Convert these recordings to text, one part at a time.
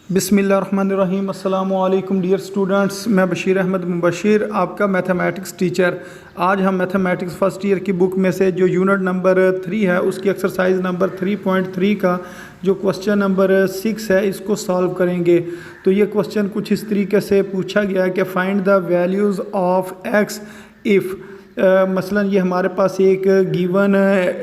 बिस्मिल्लाहिर्रहमानिर्रहीम। अस्सलामु अलैकुम डियर स्टूडेंट्स, मैं बशीर अहमद मुबशिर, आपका मैथमेटिक्स टीचर। आज हम मैथमेटिक्स फ़र्स्ट ईयर की बुक में से जो यूनिट नंबर 3 है उसकी एक्सरसाइज नंबर 3.3 का जो क्वेश्चन नंबर 6 है इसको सॉल्व करेंगे। तो ये क्वेश्चन कुछ इस तरीके से पूछा गया है कि find the values of x if मसलन ये हमारे पास एक गिवन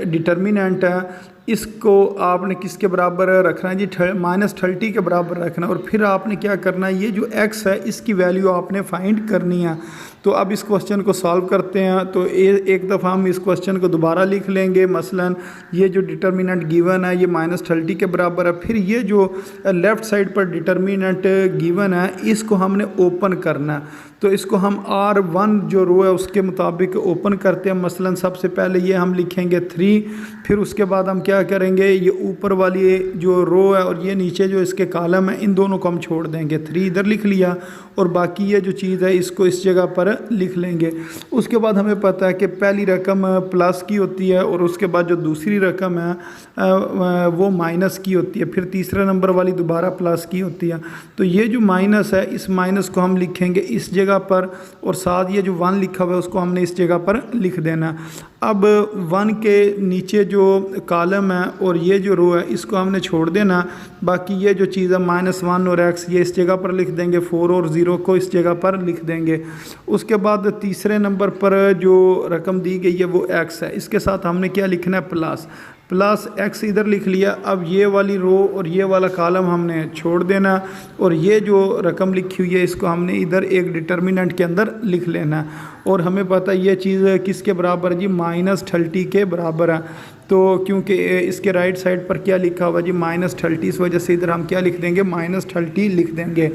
डिटर्मिनेंट है, इसको आपने किसके बराबर रखना है जी, -30 के बराबर रखना है। और फिर आपने क्या करना है, ये जो x है इसकी वैल्यू आपने फाइंड करनी है। तो अब इस क्वेश्चन को सॉल्व करते हैं। तो एक दफ़ा हम इस क्वेश्चन को दोबारा लिख लेंगे। मसलन ये जो डिटर्मिनेंट गिवन है ये -30 के बराबर है। फिर ये जो लेफ़्ट साइड पर डिटर्मिनेंट गिवन है इसको हमने ओपन करना है। तो इसको हम R1 जो रो है उसके मुताबिक ओपन करते हैं। मसलन सबसे पहले ये हम लिखेंगे 3, फिर उसके बाद हम क्या करेंगे, ये ऊपर वाली जो रो है और ये नीचे जो इसके कॉलम है इन दोनों को हम छोड़ देंगे। 3 इधर लिख लिया और बाकी ये जो चीज़ है इसको इस जगह पर लिख लेंगे। उसके बाद हमें पता है कि पहली रकम प्लस की होती है और उसके बाद जो दूसरी रकम है वो माइनस की होती है, फिर तीसरे नंबर वाली दोबारा प्लस की होती है। तो ये जो माइनस है इस माइनस को हम लिखेंगे इस जगह पर और साथ ये जो 1 लिखा हुआ है उसको हमने इस जगह पर लिख देना। अब 1 के नीचे जो कॉलम है और ये जो रो है इसको हमने छोड़ देना। बाकी ये जो चीज़ है -1 और x ये इस जगह पर लिख देंगे, 4 और 0 को इस जगह पर लिख देंगे। उसके बाद तीसरे नंबर पर जो रकम दी गई है वो x है, इसके साथ हमने क्या लिखना है, प्लस x इधर लिख लिया। अब ये वाली रो और ये वाला कॉलम हमने छोड़ देना और ये जो रकम लिखी हुई है इसको हमने इधर एक डिटर्मिनेंट के अंदर लिख लेना। और हमें पता है ये चीज़ किसके बराबर है जी, -30 के बराबर है। तो क्योंकि इसके राइट साइड पर क्या लिखा हुआ जी, -30, इस वजह से इधर हम क्या लिख देंगे, -30 लिख देंगे।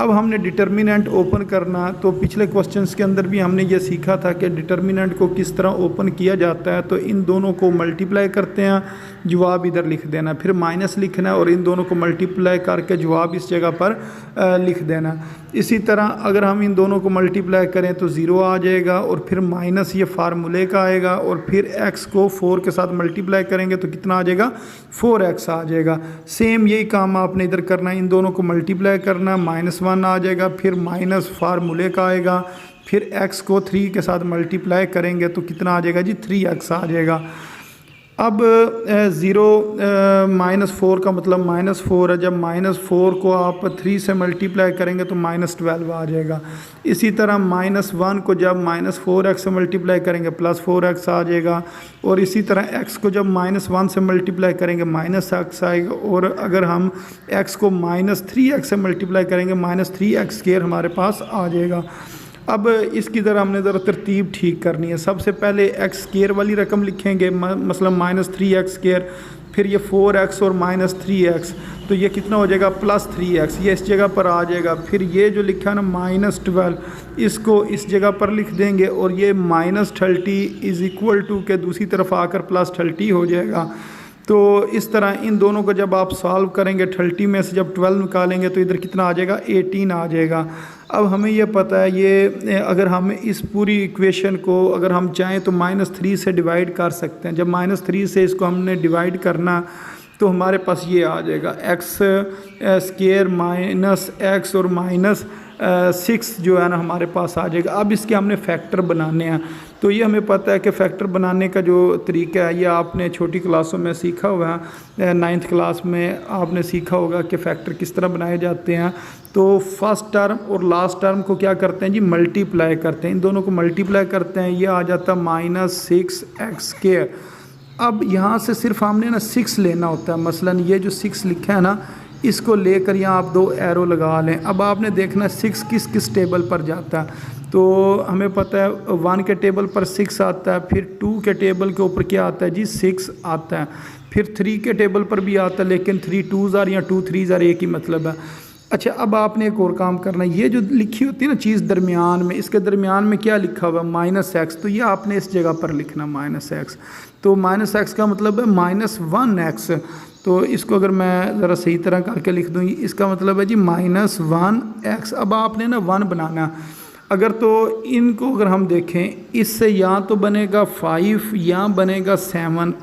अब हमने डिटर्मिनेंट ओपन करना। तो पिछले क्वेश्चंस के अंदर भी हमने ये सीखा था कि डिटर्मिनेंट को किस तरह ओपन किया जाता है। तो इन दोनों को मल्टीप्लाई करते हैं, जवाब इधर लिख देना, फिर माइनस लिखना है और इन दोनों को मल्टीप्लाई करके जवाब इस जगह पर लिख देना। इसी तरह अगर हम इन दोनों को मल्टीप्लाई करें तो 0 आ जाएगा और फिर माइनस ये फार्मूले का आएगा और फिर x को 4 के साथ मल्टीप्लाई करेंगे तो कितना आ जाएगा, 4x आ जाएगा। सेम यही काम आपने इधर करना है, इन दोनों को मल्टीप्लाई करना, -1 आ जाएगा, फिर माइनस फार्मूले का आएगा, फिर x को 3 के साथ मल्टीप्लाई करेंगे तो कितना आ जाएगा जी, 3x आ जाएगा। अब 0 -4 का मतलब -4 है। जब -4 को आप 3 से मल्टीप्लाई करेंगे तो -12 आ जाएगा। इसी तरह -1 को जब -4x से मल्टीप्लाई करेंगे +4x आ जाएगा। और इसी तरह x को जब -1 से मल्टीप्लाई करेंगे -x आएगा। और अगर हम x को -3x से मल्टीप्लाई करेंगे -3x² हमारे पास आ जाएगा। अब इसकी ज़रा हमने ज़रा तरतीब ठीक करनी है। सबसे पहले x² वाली रकम लिखेंगे, मतलब -3x², फिर ये 4x और -3x, तो ये कितना हो जाएगा, +3x, ये इस जगह पर आ जाएगा। फिर ये जो लिखा है ना -12, इसको इस जगह पर लिख देंगे और ये -30 = के दूसरी तरफ आकर +30 हो जाएगा। तो इस तरह इन दोनों को जब आप सॉल्व करेंगे 30 में से जब 12 निकालेंगे तो इधर कितना आ जाएगा, 18 आ जाएगा। अब हमें ये पता है ये अगर हम इस पूरी इक्वेशन को अगर हम चाहें तो -3 से डिवाइड कर सकते हैं। जब -3 से इसको हमने डिवाइड करना तो हमारे पास ये आ जाएगा x² -x और -6 जो है ना हमारे पास आ जाएगा। अब इसके हमने फैक्टर बनाने हैं। तो ये हमें पता है कि फ़ैक्टर बनाने का जो तरीका है ये आपने छोटी क्लासों में सीखा हुआ है। 9th क्लास में आपने सीखा होगा कि फ़ैक्टर किस तरह बनाए जाते हैं। तो फर्स्ट टर्म और लास्ट टर्म को क्या करते हैं जी, मल्टीप्लाई करते हैं। इन दोनों को मल्टीप्लाई करते हैं, ये आ जाता है -6x²। अब यहाँ से सिर्फ हमने ना 6 लेना होता है। मसलन ये जो 6 लिखा है ना इसको लेकर यहाँ आप 2 एरो लगा लें। अब आपने देखना 6 किस किस टेबल पर जाता है। तो हमें पता है 1 के टेबल पर 6 आता है, फिर 2 के टेबल के ऊपर क्या आता है जी, 6 आता है, फिर 3 के टेबल पर भी आता है, लेकिन 3 2s या 2 3s एक ही मतलब है। अच्छा, अब आपने एक और काम करना है, ये जो लिखी होती है ना चीज़ दरमियान में, इसके दरमियान में क्या लिखा हुआ है, -x, तो ये आपने इस जगह पर लिखना -x। तो -x का मतलब है -1x। तो इसको अगर मैं ज़रा सही तरह करके लिख दूँ, इसका मतलब है जी -1x। अब आपने ना 1 बनाना। अगर तो इनको अगर हम देखें, इससे यहाँ तो बनेगा 5, यहाँ बनेगा 7,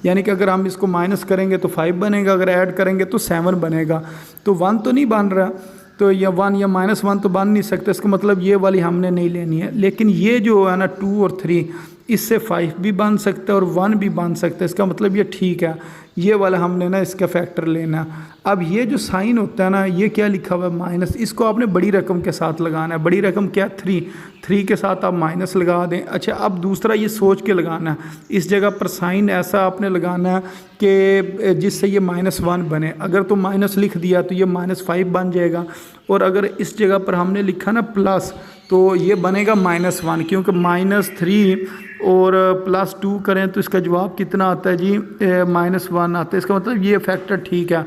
यानी कि अगर हम इसको माइनस करेंगे तो 5 बनेगा, अगर ऐड करेंगे तो 7 बनेगा। तो 1 तो नहीं बन रहा, तो या 1 या -1 तो बन नहीं सकता, इसका मतलब ये वाली हमने नहीं लेनी है। लेकिन ये जो है ना 2 और 3, इससे 5 भी बन सकता है और 1 भी बन सकता है, इसका मतलब ये ठीक है, ये वाला हमने ना इसका फैक्टर लेना है। अब ये जो साइन होता है ना, ये क्या लिखा हुआ है माइनस, इसको आपने बड़ी रकम के साथ लगाना है। बड़ी रकम क्या, 3 के साथ आप माइनस लगा दें। अच्छा, अब दूसरा ये सोच के लगाना है, इस जगह पर साइन ऐसा आपने लगाना है कि जिससे ये -1 बने। अगर तो माइनस लिख दिया तो ये -5 बन जाएगा, और अगर इस जगह पर हमने लिखा ना प्लस, तो ये बनेगा -1, क्योंकि -3 और +2 करें तो इसका जवाब कितना आता है जी, -1 आता है। इसका मतलब ये फैक्टर ठीक है।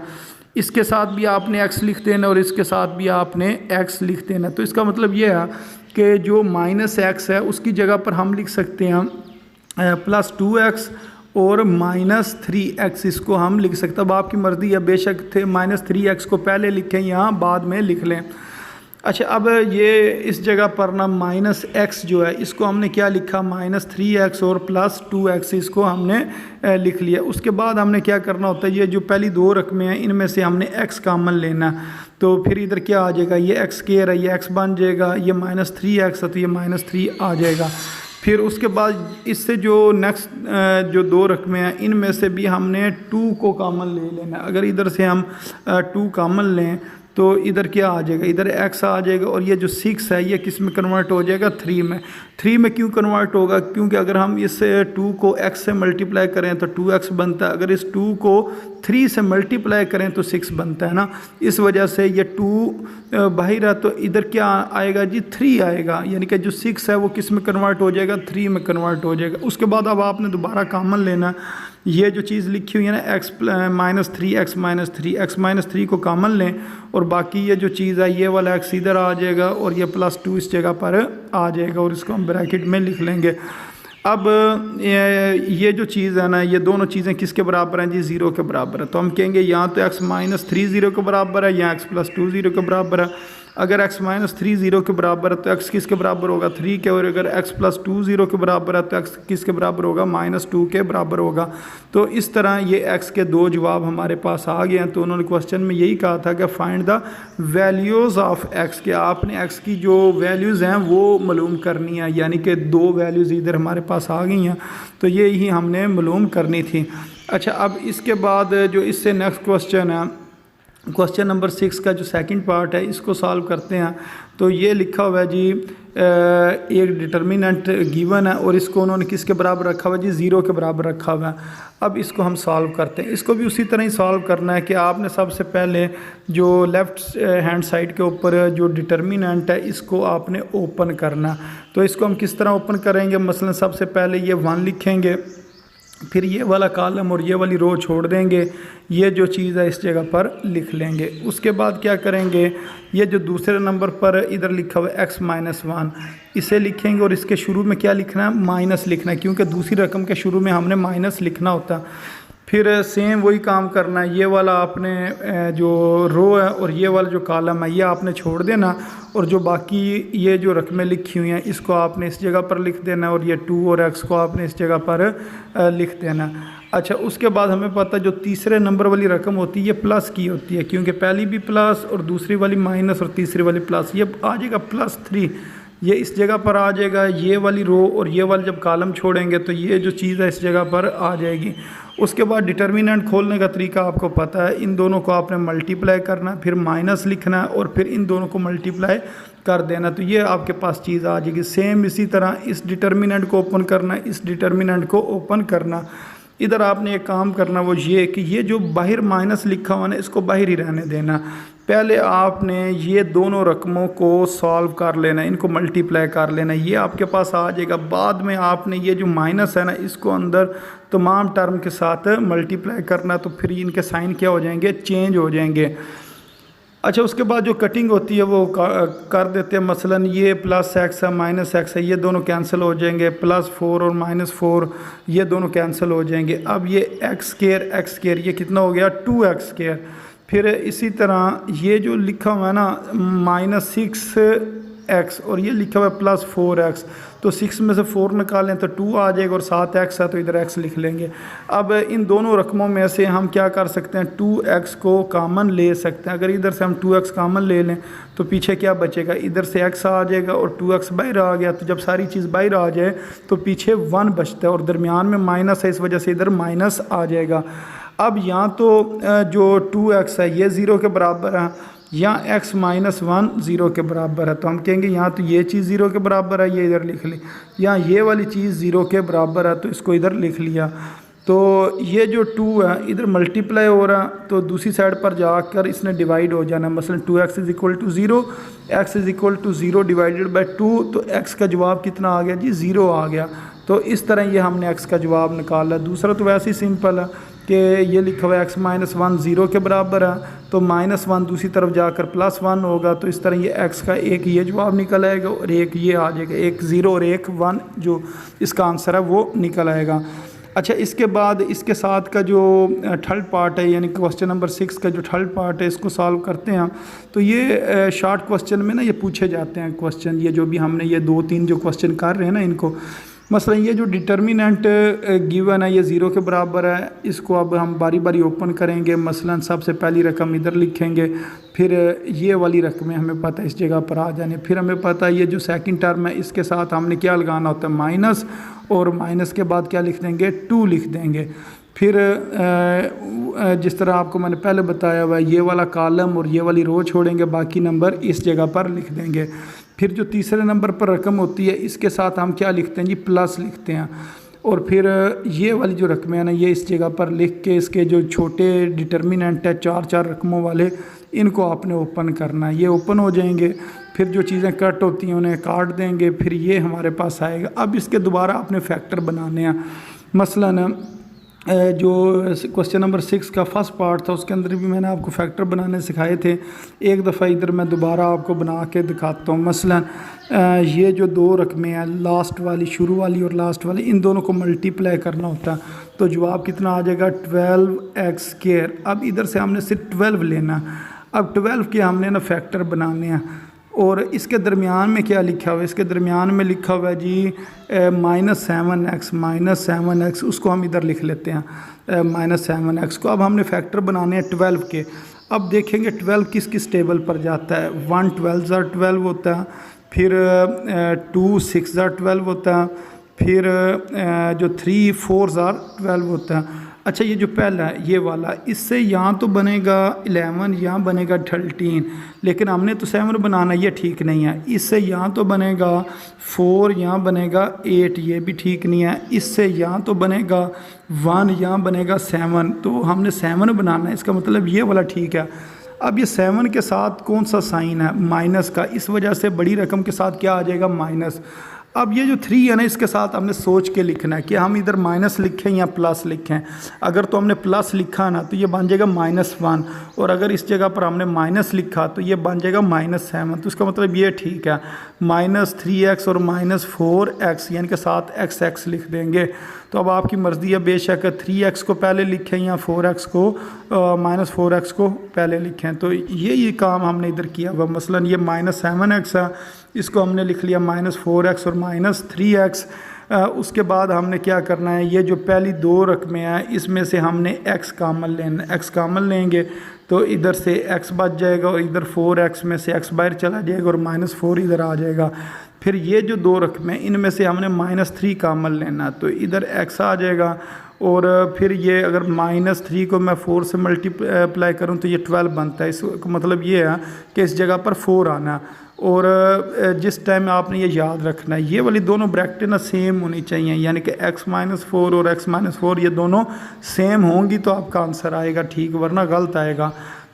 इसके साथ भी आपने x लिख देना और इसके साथ भी आपने x लिख देना। तो इसका मतलब ये है कि जो -x है उसकी जगह पर हम लिख सकते हैं +2x और -3x, इसको हम लिख सकते हैं। अब आपकी मर्ज़ी है, बेशक थे -3x को पहले लिखें या बाद में लिख लें। अच्छा, अब ये इस जगह पर ना -x जो है इसको हमने क्या लिखा, -3x और +2x, इसको हमने लिख लिया। उसके बाद हमने क्या करना होता है, ये जो पहली 2 रकमें हैं इनमें से हमने x कॉमन लेना, तो फिर इधर क्या आ जाएगा, ये x² है, ये x बन जाएगा, ये -3x है तो ये -3 आ जाएगा। फिर उसके बाद इससे जो नेक्स्ट जो 2 रकमें हैं इनमें से भी हमने 2 को कॉमन ले लेना। अगर इधर से हम 2 कॉमन लें तो इधर क्या आ जाएगा, इधर x आ जाएगा, और ये जो 6 है ये किस में कन्वर्ट हो जाएगा, 3 में। 3 में क्यों कन्वर्ट होगा, क्योंकि अगर हम इस 2 को x से मल्टीप्लाई करें तो 2x बनता है, अगर इस 2 को 3 से मल्टीप्लाई करें तो 6 बनता है ना। इस वजह से ये 2 बाहर है तो इधर क्या आएगा जी, 3 आएगा, यानी कि जो 6 है वो किस में कन्वर्ट हो जाएगा, 3 में कन्वर्ट हो जाएगा। उसके बाद अब आपने दोबारा कॉमन लेना, ये जो चीज़ लिखी हुई है ना x -3 को कॉमन लें, और बाकी ये जो चीज़ है ये वाला x इधर आ जाएगा और ये +2 इस जगह पर आ जाएगा, और इसको हम ब्रैकेट में लिख लेंगे। अब ये जो चीज़ है ना, ये दोनों चीज़ें किसके बराबर हैं जी, 0 के बराबर है। तो हम कहेंगे यहाँ तो x -3 0 के बराबर है, यहाँ x +2 0 के बराबर है। अगर x -3 0 के बराबर है तो x किसके बराबर होगा, 3 के, और अगर x +2 0 के बराबर है तो x किसके बराबर होगा, -2 के बराबर होगा। तो इस तरह ये x के 2 जवाब हमारे पास आ गए हैं। तो उन्होंने क्वेश्चन में यही कहा था कि find the values of x, के आपने x की जो वैल्यूज़ हैं वो मालूम करनी है, यानी कि 2 वैल्यूज़ इधर हमारे पास आ गई हैं, तो ये ही हमने मालूम करनी थी। अच्छा, अब इसके बाद जो इससे नेक्स्ट क्वेश्चन है, क्वेश्चन नंबर 6 का जो सेकंड पार्ट है इसको सॉल्व करते हैं। तो ये लिखा हुआ है जी, एक डिटर्मिनेंट गिवन है और इसको उन्होंने किसके बराबर रखा हुआ है जी, 0 के बराबर रखा हुआ है। अब इसको हम सॉल्व करते हैं। इसको भी उसी तरह ही सॉल्व करना है कि आपने सबसे पहले जो लेफ़्ट हैंड साइड के ऊपर जो डिटर्मिनेंट है इसको आपने ओपन करना। तो इसको हम किस तरह ओपन करेंगे, मसलन सबसे पहले ये 1 लिखेंगे, फिर ये वाला कॉलम और ये वाली रो छोड़ देंगे, ये जो चीज़ है इस जगह पर लिख लेंगे। उसके बाद क्या करेंगे, ये जो दूसरे नंबर पर इधर लिखा हुआ है x -1, इसे लिखेंगे और इसके शुरू में क्या लिखना है, माइनस लिखना है, क्योंकि दूसरी रकम के शुरू में हमने माइनस लिखना होता। फिर सेम वही काम करना है, ये वाला आपने जो रो है और ये वाला जो कॉलम है ये आपने छोड़ देना, और जो बाकी ये जो रकमें लिखी हुई हैं इसको आपने इस जगह पर लिख देना, और ये 2 और x को आपने इस जगह पर लिख देना। अच्छा, उसके बाद हमें पता है जो तीसरे नंबर वाली रकम होती है ये प्लस की होती है, क्योंकि पहली भी प्लस और दूसरी वाली माइनस और तीसरी वाली प्लस। ये आ जाएगा +3, ये इस जगह पर आ जाएगा। ये वाली रो और ये वाली जब कॉलम छोड़ेंगे तो ये जो चीज़ है इस जगह पर आ जाएगी। उसके बाद डिटर्मिनेंट खोलने का तरीका आपको पता है, इन दोनों को आपने मल्टीप्लाई करना, फिर माइनस लिखना है और फिर इन दोनों को मल्टीप्लाई कर देना, तो ये आपके पास चीज़ आ जाएगी। सेम इसी तरह इस डिटर्मिनेंट को ओपन करना, इस डिटर्मिनेंट को ओपन करना। इधर आपने एक काम करना, वो ये कि ये जो बाहर माइनस लिखा हुआ ना इसको बाहर ही रहने देना। पहले आपने ये दोनों रकमों को सॉल्व कर लेना, इनको मल्टीप्लाई कर लेना, ये आपके पास आ जाएगा। बाद में आपने ये जो माइनस है ना इसको अंदर तमाम टर्म के साथ मल्टीप्लाई करना, तो फिर इनके साइन क्या हो जाएंगे, चेंज हो जाएंगे। अच्छा, उसके बाद जो कटिंग होती है वो कर देते हैं, मसलन ये +x है -x है, ये दोनों कैंसिल हो जाएंगे, +4 और -4 ये दोनों कैंसिल हो जाएंगे। अब ये x² ये कितना हो गया, 2x²। फिर इसी तरह ये जो लिखा हुआ है ना -6 6x और ये लिखा हुआ है प्लस 4x, तो 6 में से 4 निकालें तो 2 आ जाएगा और 7x है तो इधर x लिख लेंगे। अब इन दोनों रकमों में से हम क्या कर सकते हैं, 2x को कॉमन ले सकते हैं। अगर इधर से हम 2x कॉमन ले लें तो पीछे क्या बचेगा, इधर से x आ जाएगा और 2x बाहर आ गया। तो जब सारी चीज़ बाहर आ जाए तो पीछे 1 बचता है और दरमियान में माइनस है, इस वजह से इधर माइनस आ जाएगा। अब यहाँ तो जो 2x है ये 0 के बराबर है, या x माइनस 1 0 के बराबर है, तो हम कहेंगे यहाँ तो ये चीज़ 0 के बराबर है, ये इधर लिख ली। या ये वाली चीज़ 0 के बराबर है तो इसको इधर लिख लिया। तो ये जो 2 है इधर मल्टीप्लाई हो रहा है तो दूसरी साइड पर जाकर इसने डिवाइड हो जाना। मसलन 2x is equal to 0, x is equal to 0 divided by 2, तो x का जवाब कितना आ गया जी, 0 आ गया। तो इस तरह ये हमने x का जवाब निकाला। दूसरा तो वैसे ही सिंपल है कि ये लिखा हुआ है x माइनस 1 0 के बराबर है, तो -1 दूसरी तरफ जाकर +1 होगा। तो इस तरह ये x का एक ये जवाब निकल आएगा और एक ये आ जाएगा, एक 0 और एक 1 जो इसका आंसर है वो निकल आएगा। अच्छा, इसके बाद इसके साथ का जो थर्ड पार्ट है यानी क्वेश्चन नंबर 6 का जो थर्ड पार्ट है इसको सॉल्व करते हैं। तो ये शॉर्ट क्वेश्चन में ना ये पूछे जाते हैं क्वेश्चन, ये जो भी हमने ये 2-3 जो क्वेश्चन कर रहे हैं ना इनको। मसलन ये जो डिटर्मिनेंट गिवन है ये 0 के बराबर है, इसको अब हम बारी बारी ओपन करेंगे। मसलन सबसे पहली रकम इधर लिखेंगे, फिर ये वाली रकमें हमें पता है इस जगह पर आ जाने, फिर हमें पता है ये जो सेकंड टर्म है इसके साथ हमने क्या लगाना होता है, माइनस, और माइनस के बाद क्या लिख देंगे, 2 लिख देंगे। फिर जिस तरह आपको मैंने पहले बताया हुआ ये वाला कॉलम और ये वाली रो छोड़ेंगे, बाकी नंबर इस जगह पर लिख देंगे। फिर जो तीसरे नंबर पर रकम होती है इसके साथ हम क्या लिखते हैं जी, प्लस लिखते हैं। और फिर ये वाली जो रकमें हैं ना ये इस जगह पर लिख के इसके जो छोटे डिटर्मिनेंट है 4-4 रकमों वाले इनको आपने ओपन करना है, ये ओपन हो जाएंगे। फिर जो चीज़ें कट होती हैं उन्हें काट देंगे, फिर ये हमारे पास आएगा। अब इसके दोबारा आपने फैक्टर बनाने हैं। मसलन जो क्वेश्चन नंबर 6 का फर्स्ट पार्ट था उसके अंदर भी मैंने आपको फैक्टर बनाने सिखाए थे। एक दफ़ा इधर मैं दोबारा आपको बना के दिखाता हूँ। मसलन ये जो 2 रकमें हैं, लास्ट वाली, शुरू वाली और लास्ट वाली, इन दोनों को मल्टीप्लाई करना होता है तो जवाब कितना आ जाएगा, 12x²। अब इधर से हमने सिर्फ 12 लेना। अब 12 के हमने ना फैक्टर बनाने हैं। और इसके दरमियान में क्या लिखा हुआ है, इसके दरमियान में लिखा हुआ है जी -7x, उसको हम इधर लिख लेते हैं -7x को। अब हमने फैक्टर बनाने हैं 12 के। अब देखेंगे 12 किस किस टेबल पर जाता है। 1 12 होता है, फिर 2 6 12 होता है, फिर जो 3 4 12 होता है। अच्छा, ये जो पहला है ये वाला, इससे यहाँ तो बनेगा 11, यहाँ बनेगा 13, लेकिन हमने तो 7 बनाना, ये ठीक नहीं है। इससे यहाँ तो बनेगा 4, यहाँ बनेगा 8, ये भी ठीक नहीं है। इससे यहाँ तो बनेगा 1, यहाँ बनेगा 7, तो हमने 7 बनाना है, इसका मतलब ये वाला ठीक है। अब ये 7 के साथ कौन सा साइन है, माइनस का, इस वजह से बड़ी रकम के साथ क्या आ जाएगा, माइनस। अब ये जो 3 है ना इसके साथ हमने सोच के लिखना है कि हम इधर माइनस लिखें या प्लस लिखें। अगर तो हमने प्लस लिखा ना तो ये बन जाएगा -1, और अगर इस जगह पर हमने माइनस लिखा तो ये बन जाएगा -7। तो इसका मतलब ये ठीक है, -3x और -4x यानी कि साथ x लिख देंगे। तो अब आपकी मर्ज़ी है, बेशक 3x को पहले लिखें या 4x को -4x को पहले लिखें। तो ये काम हमने इधर किया हुआ। मसलन ये -7x है, इसको हमने लिख लिया -4x और -3x। उसके बाद हमने क्या करना है, ये जो पहली 2 रकमें हैं इसमें से हमने x कामन लेना, x कामन लेंगे तो इधर से x बच जाएगा और इधर 4x में से x बाहर चला जाएगा और -4 इधर आ जाएगा। फिर ये जो 2 रकमें इनमें से हमने -3 कामन लेना, तो इधर x आ जाएगा। और फिर ये अगर -3 को मैं 4 से मल्टीप्लाई करूँ तो ये 12 बनता है। इसका मतलब ये है कि इस जगह पर 4 आना। और जिस टाइम आपने ये याद रखना है, ये वाली दोनों ब्रैकेटें ना सेम होनी चाहिए, यानी कि x-4 और x-4 ये दोनों सेम होंगी तो आपका आंसर आएगा ठीक, वरना गलत आएगा।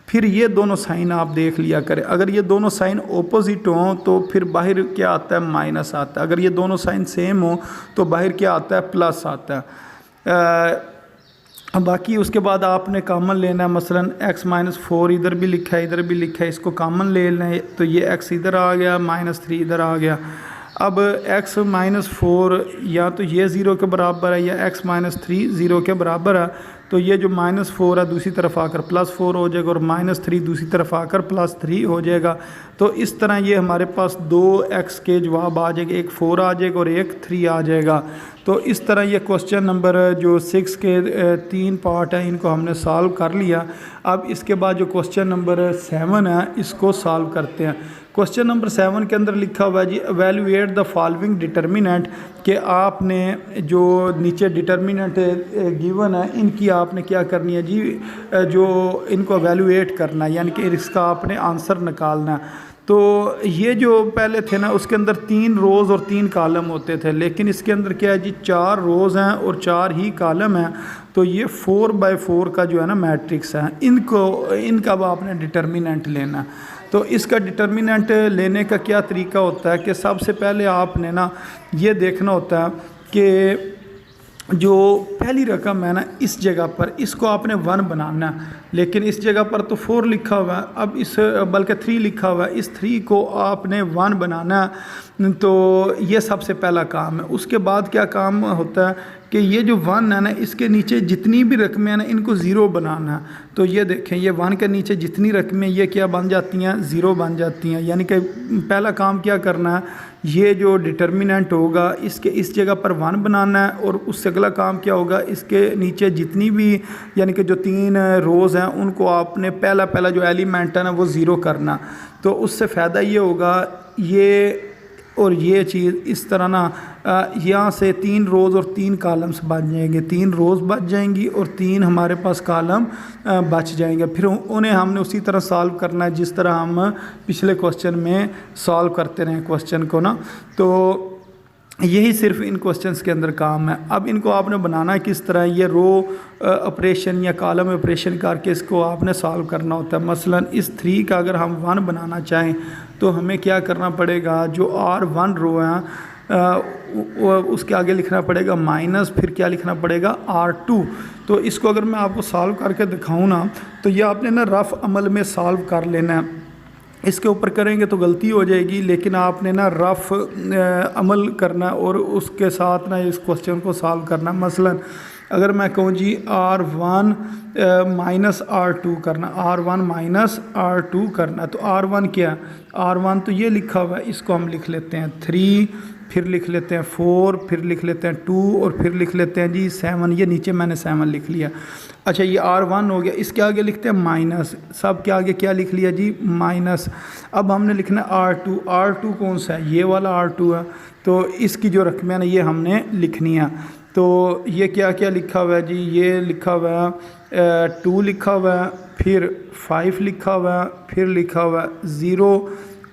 फिर ये दोनों साइन आप देख लिया करें, अगर ये दोनों साइन ऑपोजिट हों तो फिर बाहर क्या आता है, माइनस आता है। अगर ये दोनों साइन सेम हो तो बाहर क्या आता है, प्लस आता है। बाकी उसके बाद आपने कॉमन लेना है। मसलन x-4 इधर भी लिखा है, इधर भी लिखा है, इसको कॉमन ले लें तो ये x इधर आ गया, -3 इधर आ गया। अब x-4 या तो ये 0 के बराबर है या x-3 0 के बराबर है, तो ये जो -4 है दूसरी तरफ आकर +4 हो जाएगा और -3 दूसरी तरफ आकर +3 हो जाएगा। तो इस तरह ये हमारे पास 2x के जवाब आ जाएंगे, एक 4 आ जाएगा और एक 3 आ जाएगा। तो इस तरह ये क्वेश्चन नंबर जो 6 के 3 पार्ट हैं इनको हमने सॉल्व कर लिया। अब इसके बाद जो क्वेश्चन नंबर 7 है इसको सॉल्व करते हैं। क्वेश्चन नंबर 7 के अंदर लिखा हुआ है जी एवेल्यूएट द फॉलोइंग डिटर्मिनेंट, कि आपने जो नीचे डिटर्मिनेंट गिवन है इनकी आपने क्या करनी है जी, जो इनको एवेल्यूएट करना है, यानी कि इसका आपने आंसर निकालना है। तो ये जो पहले थे ना उसके अंदर 3 रोज़ और 3 कॉलम होते थे, लेकिन इसके अंदर क्या है जी 4 रोज़ हैं और 4 ही कॉलम हैं। तो ये 4x4 का जो है ना मैट्रिक्स है, इनका अब आपने डिटर्मिनेंट लेना है। तो इसका डिटर्मिनेंट लेने का क्या तरीका होता है कि सबसे पहले आपने ना ये देखना होता है कि जो पहली रकम है ना इस जगह पर इसको आपने 1 बनाना है, लेकिन इस जगह पर तो 4 लिखा हुआ है, अब इस बल्कि 3 लिखा हुआ है, इस 3 को आपने 1 बनाना है। तो ये सबसे पहला काम है। उसके बाद क्या काम होता है कि ये जो 1 है ना इसके नीचे जितनी भी रकमें हैं ना इनको 0 बनाना है। तो ये देखें ये 1 के नीचे जितनी रकमें ये क्या बन जाती हैं, 0 बन जाती हैं। यानी कि पहला काम क्या करना है, ये जो डिटर्मिनेंट होगा इसके इस जगह पर 1 बनाना है और उससे अगला काम क्या होगा, इसके नीचे जितनी भी यानी कि जो 3 रोज़ हैं उनको आपने पहला जो एलिमेंट है ना वो 0 करना। तो उससे फ़ायदा ये होगा ये और ये चीज़ इस तरह ना यहाँ से 3 रोज़ और 3 कॉलम्स बच जाएंगे, 3 रोज़ बच जाएंगी और 3 हमारे पास कॉलम बच जाएंगे। फिर उन्हें हमने उसी तरह सॉल्व करना है जिस तरह हम पिछले क्वेश्चन में सॉल्व करते रहे क्वेश्चन को ना। तो यही सिर्फ इन क्वेश्चंस के अंदर काम है। अब इनको आपने बनाना है किस तरह, ये रो ऑपरेशन या कॉलम ऑपरेशन करके इसको आपने सॉल्व करना होता है। मसलन इस 3 का अगर हम 1 बनाना चाहें तो हमें क्या करना पड़ेगा, जो R1 रो है उसके आगे लिखना पड़ेगा माइनस, फिर क्या लिखना पड़ेगा R2। तो इसको अगर मैं आपको सॉल्व करके दिखाऊँ ना तो ये आपने ना रफ़ अमल में सॉल्व कर लेना है। इसके ऊपर करेंगे तो गलती हो जाएगी, लेकिन आपने ना रफ़ अमल करना और उसके साथ ना इस क्वेश्चन को सॉल्व करना। मसलन अगर मैं कहूँ जी R1 माइनस R2 करना, R1 माइनस R2 करना, तो R1 क्या, R1 तो ये लिखा हुआ है, इसको हम लिख लेते हैं 3, फिर लिख लेते हैं 4, फिर लिख लेते हैं 2 और फिर लिख लेते हैं जी 7। ये नीचे मैंने 7 लिख लिया। अच्छा ये R1 हो गया, इसके आगे लिखते हैं माइनस, सब के आगे क्या लिख लिया जी माइनस। अब हमने लिखना R2, R2 कौन सा है, ये वाला R2 है। तो इसकी जो रकमें ना ये हमने लिखनी है। तो ये क्या क्या लिखा हुआ है जी, ये लिखा हुआ है 2 लिखा हुआ है, फिर 5 लिखा हुआ है, फिर लिखा हुआ है 0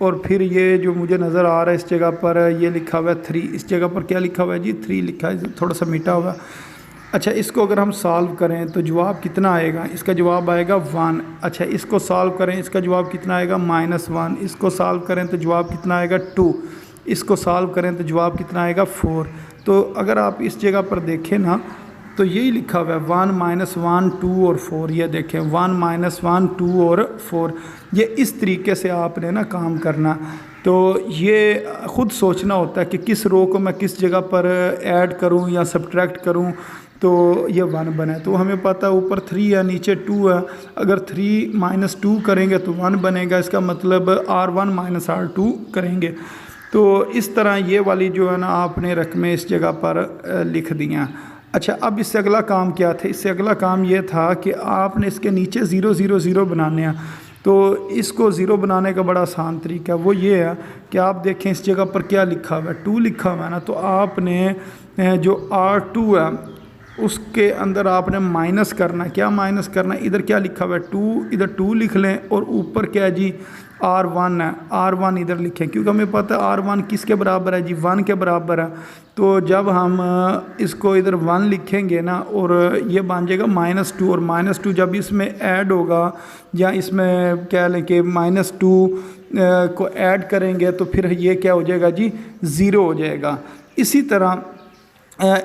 और फिर ये जो मुझे नज़र आ रहा है इस जगह पर ये लिखा हुआ है 3। इस जगह पर क्या लिखा हुआ है जी 3 लिखा है, थोड़ा सा मीठा हुआ। अच्छा इसको अगर हम सॉल्व करें तो जवाब कितना आएगा, इसका जवाब आएगा 1। अच्छा इसको सॉल्व करें, इसका जवाब कितना आएगा -1। इसको सॉल्व करें तो जवाब कितना आएगा 2। इसको सॉल्व करें तो जवाब कितना आएगा 4। तो अगर आप इस जगह पर देखें ना तो यही लिखा हुआ है 1 -1 2 और 4। ये देखें 1 -1 2 और 4। ये इस तरीके से आपने ना काम करना। तो ये ख़ुद सोचना होता है कि किस रो को मैं किस जगह पर ऐड करूं या सब्ट्रैक्ट करूं तो ये 1 बने। तो हमें पता है ऊपर 3 है नीचे 2 है, अगर 3 - 2 करेंगे तो 1 बनेगा, इसका मतलब R1 - R2 करेंगे। तो इस तरह ये वाली जो है ना आपने रकमें इस जगह पर लिख दियाँ। अच्छा अब इससे अगला काम क्या था, इससे अगला काम ये था कि आपने इसके नीचे 0 0 0 बनाने हैं। तो इसको 0 बनाने का बड़ा आसान तरीका वो ये है कि आप देखें इस जगह पर क्या लिखा हुआ है 2 लिखा हुआ है ना, तो आपने जो R2 है उसके अंदर आपने माइनस करना। क्या माइनस करना, इधर क्या लिखा हुआ है 2, इधर 2 लिख लें और ऊपर क्या है जी R1 है, R1 इधर लिखें क्योंकि हमें पता है R1 किसके बराबर है जी 1 के बराबर है। तो जब हम इसको इधर 1 लिखेंगे ना और ये बन जाएगा -2 और -2 जब इसमें ऐड होगा या इसमें क्या लें कि -2 को ऐड करेंगे तो फिर ये क्या हो जाएगा जी 0 हो जाएगा। इसी तरह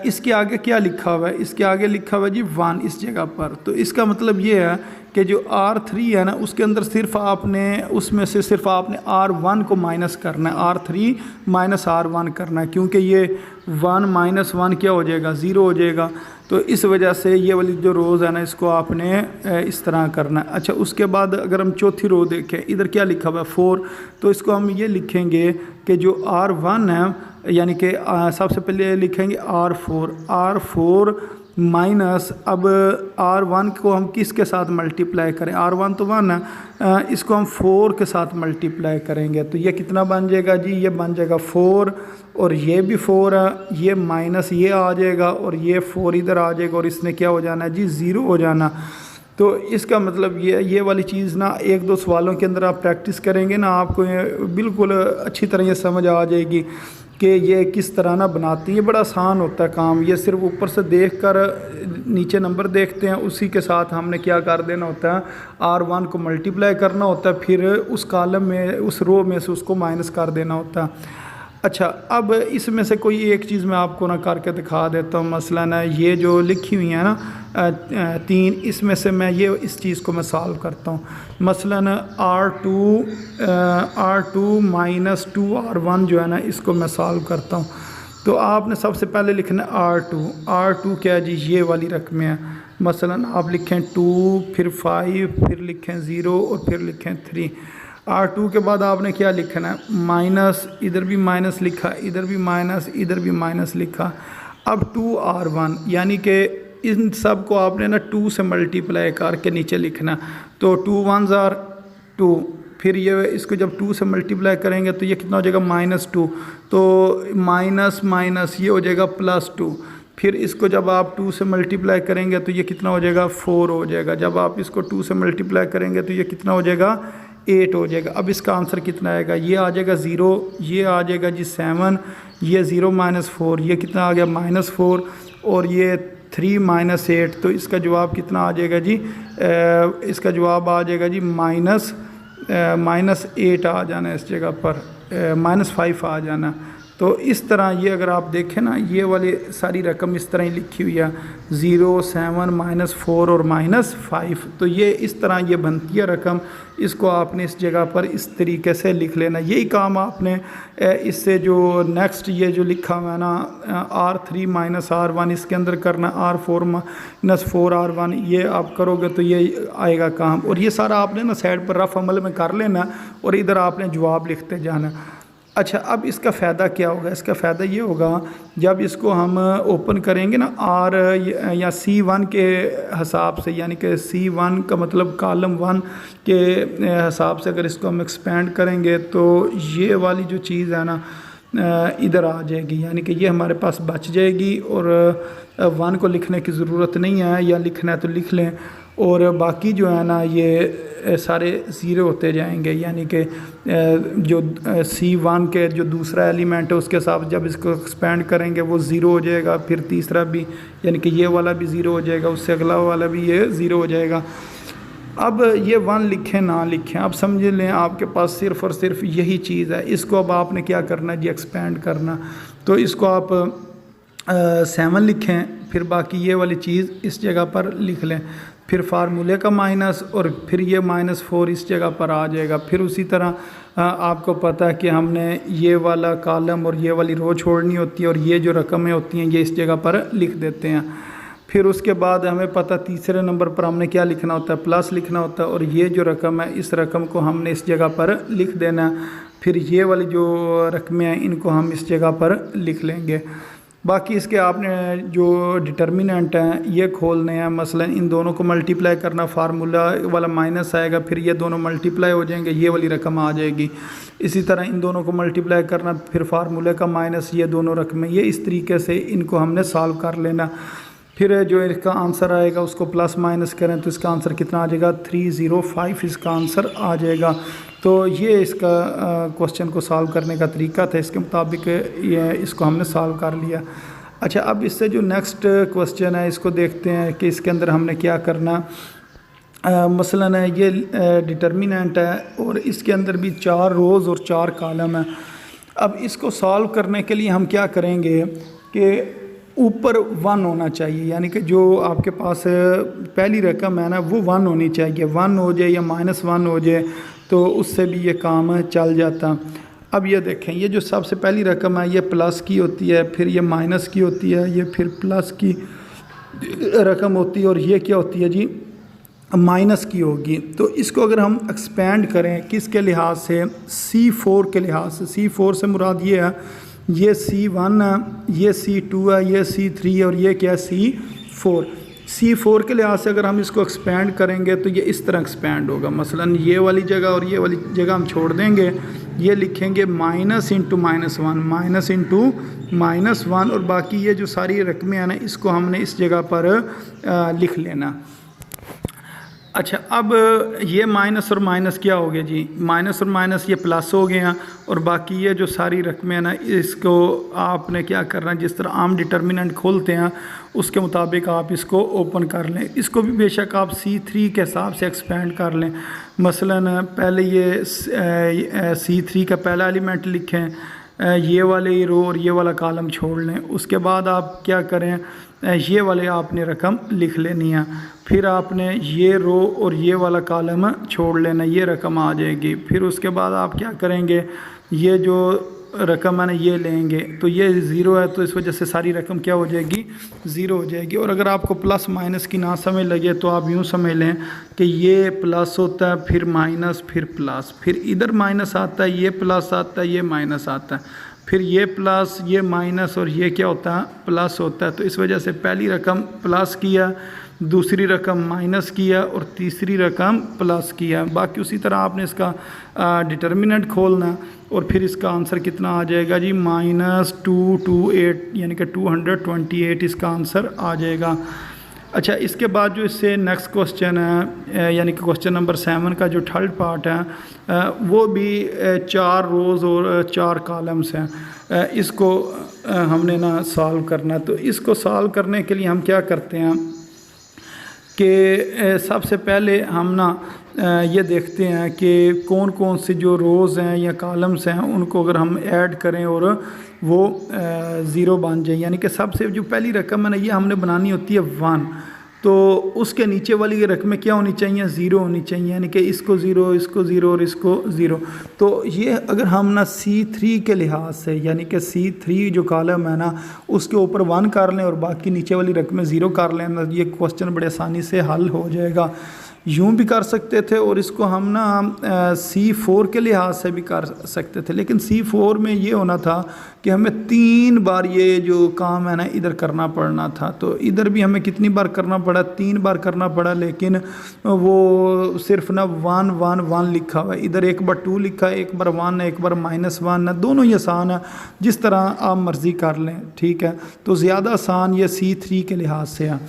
इसके आगे क्या लिखा हुआ है, इसके आगे लिखा हुआ है जी 1 इस जगह पर। तो इसका मतलब ये है कि जो R3 है ना उसके अंदर सिर्फ आपने उसमें से सिर्फ आपने R1 को माइनस करना है, R3 माइनस R1 करना है, क्योंकि ये 1 माइनस 1 क्या हो जाएगा, 0 हो जाएगा। तो इस वजह से ये वाली जो रोज़ है ना इसको आपने इस तरह करना है। अच्छा, उसके बाद अगर हम चौथी रो देखें, इधर क्या लिखा हुआ है 4, तो इसको हम ये लिखेंगे कि जो R1 है यानी कि सबसे पहले लिखेंगे R4 माइनस, अब R1 को हम किसके साथ मल्टीप्लाई करें, R1 तो 1 है, इसको हम 4 के साथ मल्टीप्लाई करेंगे तो ये कितना बन जाएगा जी, ये बन जाएगा 4, और ये भी 4 है, ये माइनस ये आ जाएगा और ये 4 इधर आ जाएगा और इसने क्या हो जाना है जी, 0 हो जाना। तो इसका मतलब ये वाली चीज़ ना 1-2 सवालों के अंदर आप प्रैक्टिस करेंगे ना, आपको ये बिल्कुल अच्छी तरह ये समझ आ जाएगी कि ये किस तरह ना बनाती है। ये बड़ा आसान होता है काम, ये सिर्फ ऊपर से देख कर नीचे नंबर देखते हैं, उसी के साथ हमने क्या कर देना होता है, R1 को मल्टीप्लाई करना होता है, फिर उस कॉलम में उस रो में से उसको माइनस कर देना होता है। अच्छा, अब इसमें से कोई एक चीज़ मैं आपको ना करके दिखा देता हूँ। मसलन ये जो लिखी हुई है ना 3, इसमें से मैं ये इस चीज़ को मैं सॉल्व करता हूँ। मसलन R2 माइनस 2R1 जो है ना इसको मैं सॉल्व करता हूँ। तो आपने सबसे पहले लिखना R2 क्या है जी, ये वाली रकमें हैं। मसलन आप लिखें 2, फिर 5, फिर लिखें 0 और फिर लिखें 3। R2 के बाद आपने क्या लिखना है, माइनस, इधर भी माइनस लिखा, इधर भी माइनस, इधर भी माइनस लिखा। अब 2R1 यानी कि इन सब को आपने ना 2 से मल्टीप्लाई करके नीचे लिखना। तो 2 1s are 2, फिर ये इसको जब 2 से मल्टीप्लाई करेंगे तो ये कितना हो जाएगा, -2, तो माइनस माइनस ये हो जाएगा +2। फिर इसको जब आप 2 से मल्टीप्लाई करेंगे तो ये कितना हो जाएगा, 4 हो जाएगा। जब आप इसको 2 से मल्टीप्लाई करेंगे तो ये कितना हो जाएगा, 8 हो जाएगा। अब इसका आंसर कितना आएगा, ये आ जाएगा 0, ये आ जाएगा जी 7, ये 0 - 4, ये कितना आ गया -4, और ये 3 - 8, तो इसका जवाब कितना आ जाएगा जी, इसका जवाब आ जाएगा जी -8 आ जाना है इस जगह पर, -5 आ जाना। तो इस तरह ये अगर आप देखें ना, ये वाली सारी रकम इस तरह ही लिखी हुई है, 0, 7, -4 और -5। तो ये इस तरह ये बनती है रकम। इसको आपने इस जगह पर इस तरीके से लिख लेना। यही काम आपने इससे जो नेक्स्ट ये जो लिखा हुआ है ना R3 - R1 इसके अंदर करना, R4 - 4R1, ये आप करोगे तो ये आएगा काम। और ये सारा आपने ना साइड पर रफ अमल में कर लेना और इधर आपने जवाब लिखते जाना। अच्छा, अब इसका फ़ायदा क्या होगा, इसका फ़ायदा ये होगा जब इसको हम ओपन करेंगे ना R या C1 के हिसाब से, यानी कि C1 का मतलब कॉलम 1 के हिसाब से अगर इसको हम एक्सपेंड करेंगे तो ये वाली जो चीज़ है ना इधर आ जाएगी, यानी कि ये हमारे पास बच जाएगी और 1 को लिखने की ज़रूरत नहीं है, या लिखना है तो लिख लें। और बाकी जो है ना ये सारे ज़ीरो होते जाएंगे, यानी कि जो C1 के जो दूसरा एलिमेंट है उसके साथ जब इसको एक्सपेंड करेंगे वो ज़ीरो हो जाएगा, फिर तीसरा भी यानी कि ये वाला भी ज़ीरो हो जाएगा, उससे अगला वाला भी ये ज़ीरो हो जाएगा। अब ये 1 लिखें ना लिखें, आप समझ लें आपके पास सिर्फ़ और सिर्फ यही चीज़ है। इसको अब आपने क्या करना है जी, एक्सपेंड करना। तो इसको आप 7 लिखें, फिर बाकी ये वाली चीज़ इस जगह पर लिख लें, फिर फार्मूले का माइनस और फिर ये -4 इस जगह पर आ जाएगा। फिर उसी तरह आपको पता है कि हमने ये वाला कॉलम और ये वाली रो छोड़नी होती है और ये जो रकमें होती हैं ये इस जगह पर लिख देते हैं। फिर उसके बाद हमें पता तीसरे नंबर पर हमने क्या लिखना होता है, प्लस लिखना होता है, और ये जो रकम है इस रकम को हमने इस जगह पर लिख देना। फिर ये वाली जो रकमें हैं इनको हम इस जगह पर लिख लेंगे। बाकी इसके आपने जो डिटर्मिनेंट हैं ये खोलने हैं, मसलन इन दोनों को मल्टीप्लाई करना, फार्मूला वाला माइनस आएगा, फिर ये दोनों मल्टीप्लाई हो जाएंगे, ये वाली रकम आ जाएगी। इसी तरह इन दोनों को मल्टीप्लाई करना, फिर फार्मूले का माइनस, ये दोनों रकमें, ये इस तरीके से इनको हमने सॉल्व कर लेना। फिर जो इसका आंसर आएगा उसको प्लस माइनस करें तो इसका आंसर कितना आ जाएगा, 305 इसका आंसर आ जाएगा। तो ये इसका क्वेश्चन को सॉल्व करने का तरीका था, इसके मुताबिक ये इसको हमने सॉल्व कर लिया। अच्छा, अब इससे जो नेक्स्ट क्वेश्चन है इसको देखते हैं कि इसके अंदर हमने क्या करना। मसलन है ये डिटर्मिनेंट है और इसके अंदर भी 4 रोज़ और 4 कॉलम है। अब इसको सॉल्व करने के लिए हम क्या करेंगे कि ऊपर 1 होना चाहिए, यानी कि जो आपके पास पहली रकम है ना वो 1 होनी चाहिए। 1 हो जाए या -1 हो जाए तो उससे भी ये काम चल जाता। अब ये देखें, ये जो सबसे पहली रकम है ये प्लस की होती है, फिर ये माइनस की होती है, ये फिर प्लस की रकम होती है और ये क्या होती है जी, माइनस की होगी। तो इसको अगर हम एक्सपेंड करें किसके लिहाज से, C4 के लिहाज से। C4 से मुराद ये है, ये C1 है, ये C2 है, ये C3 है और ये क्या है C4। C4 के लिहाज से अगर हम इसको एक्सपेंड करेंगे तो ये इस तरह एक्सपेंड होगा। मसलन ये वाली जगह और ये वाली जगह हम छोड़ देंगे, ये लिखेंगे माइनस इंटू -1, माइनस इंटू -1 और बाकी ये जो सारी रकमें हैं ना इसको हमने इस जगह पर लिख लेना। अच्छा, अब ये माइनस और माइनस क्या हो गया जी, माइनस और माइनस ये प्लस हो गए हैं और बाकी ये जो सारी रकमें हैं ना इसको आपने क्या करना है, जिस तरह आम डिटर्मिनेंट खोलते हैं उसके मुताबिक आप इसको ओपन कर लें। इसको भी बेशक आप C3 के हिसाब से एक्सपेंड कर लें। मसलन पहले ये C3 का पहला एलिमेंट लिखें, ये वाले रो और ये वाला कॉलम छोड़ लें। उसके बाद आप क्या करें, ये वाले आपने रकम लिख लेनी है, फिर आपने ये रो और ये वाला कॉलम छोड़ लेना, ये रकम आ जाएगी। फिर उसके बाद आप क्या करेंगे, ये जो रकम है ना ये लेंगे, तो ये ज़ीरो है तो इस वजह से सारी रकम क्या हो जाएगी, ज़ीरो हो जाएगी। और अगर आपको प्लस माइनस की ना समझ लगे तो आप यूँ समझ लें कि ये प्लस होता है, फिर माइनस, फिर प्लस, फिर इधर माइनस आता है, ये प्लस आता है, ये माइनस आता है, फिर ये प्लस, ये माइनस और ये क्या होता है, प्लस होता है। तो इस वजह से पहली रकम प्लस किया, दूसरी रकम माइनस किया और तीसरी रकम प्लस किया। बाकी उसी तरह आपने इसका डिटर्मिनेंट खोलना और फिर इसका आंसर कितना आ जाएगा जी, -228, यानी कि 228 इसका आंसर आ जाएगा। अच्छा, इसके बाद जो इससे नेक्स्ट क्वेश्चन है, यानी कि क्वेश्चन नंबर 7 का जो थर्ड पार्ट है वो भी 4 रोज़ और 4 कॉलम्स हैं। इसको हमने ना सॉल्व करना। तो इसको सॉल्व करने के लिए हम क्या करते हैं कि सबसे पहले हम ना ये देखते हैं कि कौन कौन से जो रोज़ हैं या कॉलम्स हैं उनको अगर हम ऐड करें और वो ज़ीरो बन जाए, यानी कि सबसे जो पहली रकम है ना ये हमने बनानी होती है 1, तो उसके नीचे वाली ये रकमें क्या होनी चाहिए, ज़ीरो होनी चाहिए, यानी कि इसको ज़ीरो, इसको ज़ीरो और इसको ज़ीरो। तो ये अगर हम ना C3 के लिहाज से, यानी कि C3 जो कॉलम है ना उसके ऊपर 1 कर लें और बाकी नीचे वाली रकमें ज़ीरो कर लें ना, ये क्वेश्चन बड़े आसानी से हल हो जाएगा। यूँ भी कर सकते थे और इसको हम ना C4 के लिहाज से भी कर सकते थे, लेकिन C4 में ये होना था कि हमें 3 बार ये जो काम है ना इधर करना पड़ना था। तो इधर भी हमें कितनी बार करना पड़ा, 3 बार करना पड़ा, लेकिन वो सिर्फ ना 1 1 1 लिखा हुआ है। इधर एक बार 2 लिखा है, एक बार 1 है, एक बार -1 है, दोनों ही आसान है, जिस तरह आप मर्ज़ी कर लें, ठीक है। तो ज़्यादा आसान ये C3 के लिहाज से है।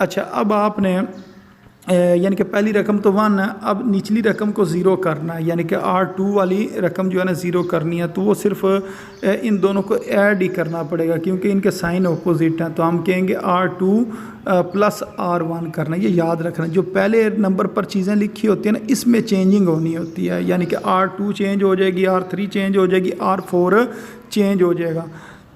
अच्छा, अब आपने यानी कि पहली रकम तो 1 है, अब निचली रकम को ज़ीरो करना है, यानी कि R2 वाली रकम जो है ना ज़ीरो करनी है। तो वो सिर्फ इन दोनों को ऐड ही करना पड़ेगा क्योंकि इनके साइन अपोजिट हैं। तो हम कहेंगे R2 + R1 करना, ये याद रखना। जो पहले नंबर पर चीज़ें लिखी होती हैं ना इसमें चेंजिंग होनी होती है, यानी कि R2 चेंज हो जाएगी, R3 चेंज हो जाएगी, R4 चेंज हो जाएगा।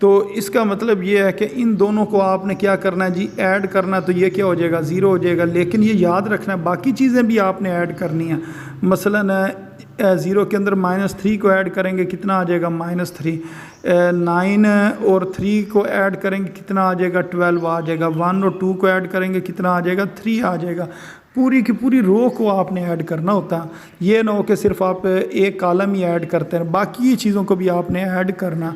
तो इसका मतलब ये है कि इन दोनों को आपने क्या करना है जी, ऐड करना। तो ये क्या हो जाएगा, ज़ीरो हो जाएगा। लेकिन ये याद रखना है बाकी चीज़ें भी आपने ऐड करनी है। मसलन 0 के अंदर -3 को ऐड करेंगे कितना आ जाएगा, -3। 9 और 3 को ऐड करेंगे कितना आ जाएगा, 12 आ जाएगा। 1 और 2 को ऐड करेंगे कितना आ जाएगा, 3 आ जाएगा। पूरी की पूरी रो को आपने ऐड करना होता है। ये ना हो कि सिर्फ आप एक कॉलम ही ऐड करते हैं, बाकी चीज़ों को भी आपने ऐड करना।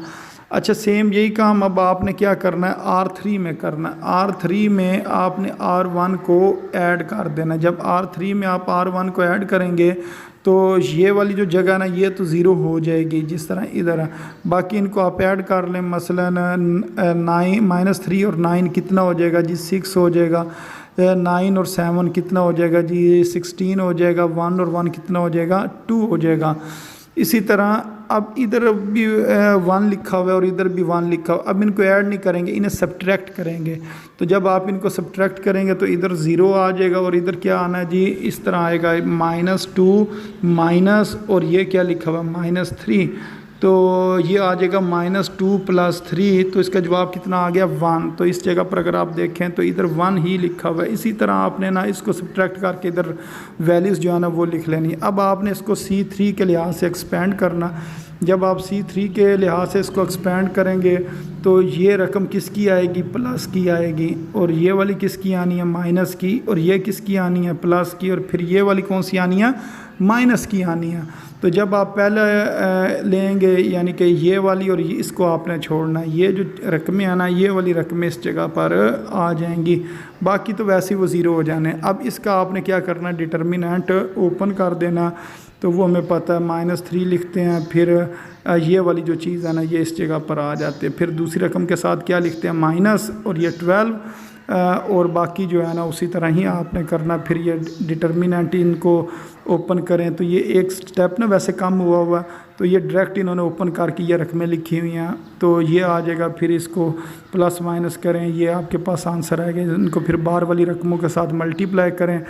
अच्छा, सेम यही काम अब आपने क्या करना है, R3 में करना है। R3 में आपने R1 को ऐड कर देना। जब R3 में आप R1 को ऐड करेंगे तो ये वाली जो जगह ना ये तो ज़ीरो हो जाएगी जिस तरह इधर है। बाकी इनको आप ऐड कर लें। मसलन 9 -3 और 9 कितना हो जाएगा जी, 6 हो जाएगा। 9 और 7 कितना हो जाएगा जी, 16 हो जाएगा। 1 और 1 कितना हो जाएगा, 2 हो जाएगा। इसी तरह अब इधर भी 1 लिखा हुआ है और इधर भी 1 लिखा हुआ है। अब इनको ऐड नहीं करेंगे, इन्हें सब्ट्रैक्ट करेंगे। तो जब आप इनको सब्ट्रैक्ट करेंगे तो इधर 0 आ जाएगा और इधर क्या आना है जी, इस तरह आएगा -2 माइनस और ये क्या लिखा हुआ है, -3। तो ये आ जाएगा -2 + 3, तो इसका जवाब कितना आ गया 1। तो इस जगह पर अगर आप देखें तो इधर 1 ही लिखा हुआ है। इसी तरह आपने ना इसको सब्ट्रैक्ट करके इधर वैल्यूज़ जो है ना वो लिख लेनी। अब आपने इसको C3 के लिहाज से एक्सपेंड करना। जब आप C3 के लिहाज से इसको एक्सपेंड करेंगे तो ये रकम किसकी आएगी, प्लस की आएगी, और ये वाली किसकी आनी है, माइनस की, और ये किसकी आनी है, प्लस की, और फिर ये वाली कौन सी आनी है, माइनस की आनी है। तो जब आप पहले लेंगे यानी कि ये वाली और ये इसको आपने छोड़ना है, ये जो रकमें आना ये वाली रकमें इस जगह पर आ जाएंगी, बाकी तो वैसे ही वो ज़ीरो हो जाने। अब इसका आपने क्या करना है, डिटर्मिनेंट ओपन कर देना, तो वो हमें पता है -3 लिखते हैं, फिर ये वाली जो चीज़ है ना ये इस जगह पर आ जाते हैं, फिर दूसरी रकम के साथ क्या लिखते हैं, माइनस, और ये 12, और बाकी जो है ना उसी तरह ही आपने करना। फिर ये डिटर्मिनेंट इनको ओपन करें तो ये एक स्टेप ना वैसे कम हुआ, तो ये डायरेक्ट इन्होंने ओपन करके ये रकमें लिखी हुई हैं, तो ये आ जाएगा। फिर इसको प्लस माइनस करें, ये आपके पास आंसर आएगा। इनको फिर बार वाली रकमों के साथ मल्टीप्लाई करें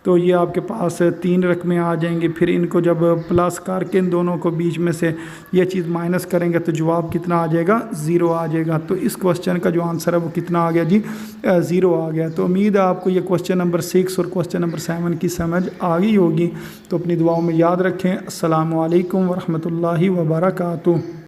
तो ये आपके पास 3 रकमें आ जाएंगी। फिर इनको जब प्लस करके इन दोनों को बीच में से ये चीज़ माइनस करेंगे तो जवाब कितना आ जाएगा, 0 आ जाएगा। तो इस क्वेश्चन का जो आंसर है वो कितना आ गया जी, 0 आ गया। तो उम्मीद है आपको ये क्वेश्चन नंबर 6 और क्वेश्चन नंबर 7 की समझ आ गई होगी। तो अपनी दुआओं में याद रखें। अस्सलामु अलैकुम वरहमतुल्लाहि वबरकातुहू।